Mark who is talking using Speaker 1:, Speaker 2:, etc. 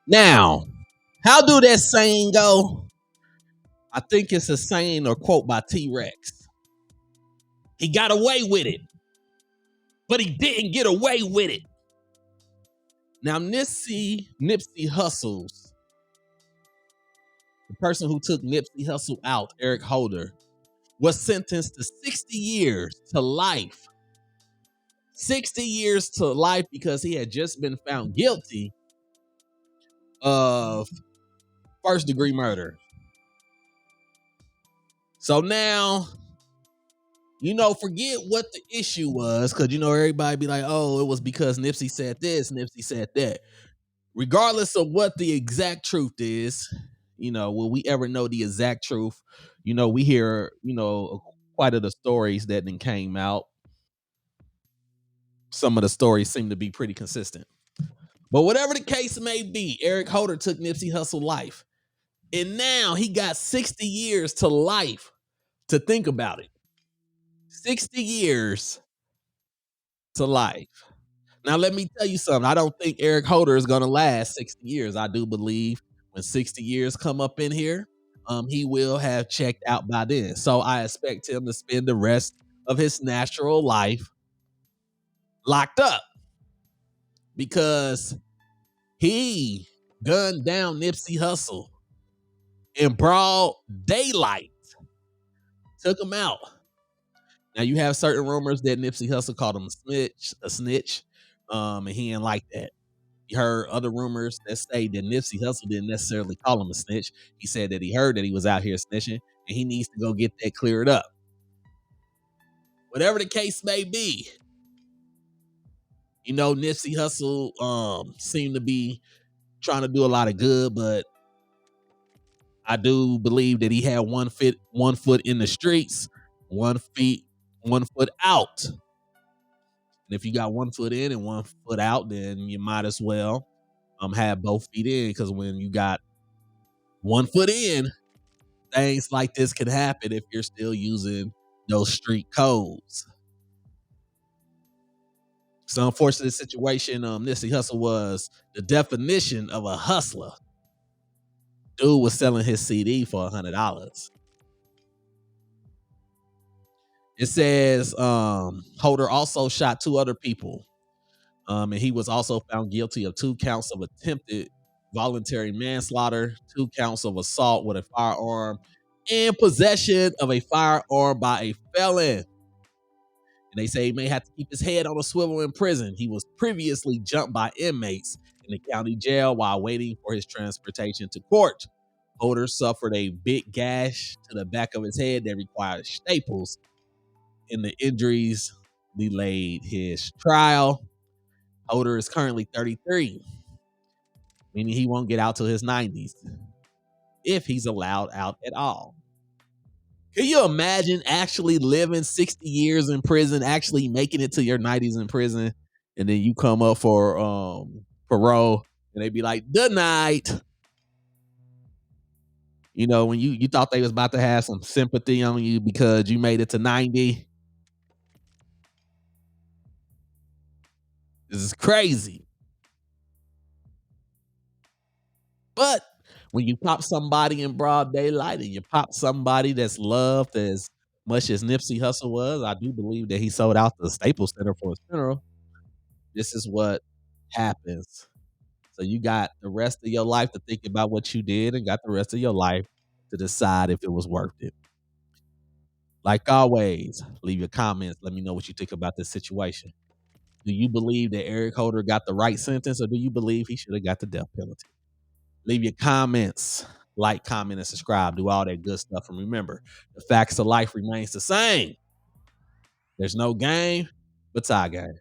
Speaker 1: Now, how do that saying go? I think it's a saying or quote by T Rex. He got away with it, but he didn't get away with it. Now, Nipsey Hussles, the person who took Nipsey Hussle out, Eric Holder, was sentenced to 60 years to life. 60 years to life because he had just been found guilty of first degree murder. So now, forget what the issue was, because everybody be like, oh, it was because Nipsey said this, Nipsey said that. Regardless of what the exact truth is, will we ever know the exact truth? We hear, quite of the stories that then came out. Some of the stories seem to be pretty consistent. But whatever the case may be, Eric Holder took Nipsey Hussle life. And now he got 60 years to life to think about it. 60 years to life. Now, let me tell you something. I don't think Eric Holder is going to last 60 years. I do believe when 60 years come up in here, he will have checked out by then. So I expect him to spend the rest of his natural life locked up because he gunned down Nipsey Hussle in broad daylight, took him out. Now you have certain rumors that Nipsey Hussle called him a snitch, and he didn't like that. You heard other rumors that say that Nipsey Hussle didn't necessarily call him a snitch. He said that he heard that he was out here snitching, and he needs to go get that cleared up. Whatever the case may be, Nipsey Hussle seemed to be trying to do a lot of good, but I do believe that he had one foot in the streets, 1 foot out. And if you got 1 foot in and 1 foot out, then you might as well have both feet in, because when you got 1 foot in, things like this can happen if you're still using those street codes. It's an unfortunate situation. Nipsey Hussle was the definition of a hustler. Dude was selling his CD for $100. It says Holder also shot two other people. And he was also found guilty of 2 counts of attempted voluntary manslaughter, 2 counts of assault with a firearm, and possession of a firearm by a felon. And they say he may have to keep his head on a swivel in prison. He was previously jumped by inmates in the county jail while waiting for his transportation to court. Holder suffered a big gash to the back of his head that required staples, and the injuries delayed his trial. Holder is currently 33, meaning he won't get out till his 90s if he's allowed out at all. Can you imagine actually living 60 years in prison, actually making it to your 90s in prison, and then you come up for parole and they be like, "Denied." When you thought they was about to have some sympathy on you because you made it to 90. This is crazy. But when you pop somebody in broad daylight and you pop somebody that's loved as much as Nipsey Hussle was, I do believe that he sold out the Staples Center for his funeral. This is what happens. So you got the rest of your life to think about what you did, and got the rest of your life to decide if it was worth it. Like always, leave your comments. Let me know what you think about this situation. Do you believe that Eric Holder got the right sentence, or do you believe he should have got the death penalty? Leave your comments, like, comment, and subscribe. Do all that good stuff. And remember, the facts of life remains the same. There's no game but tie game.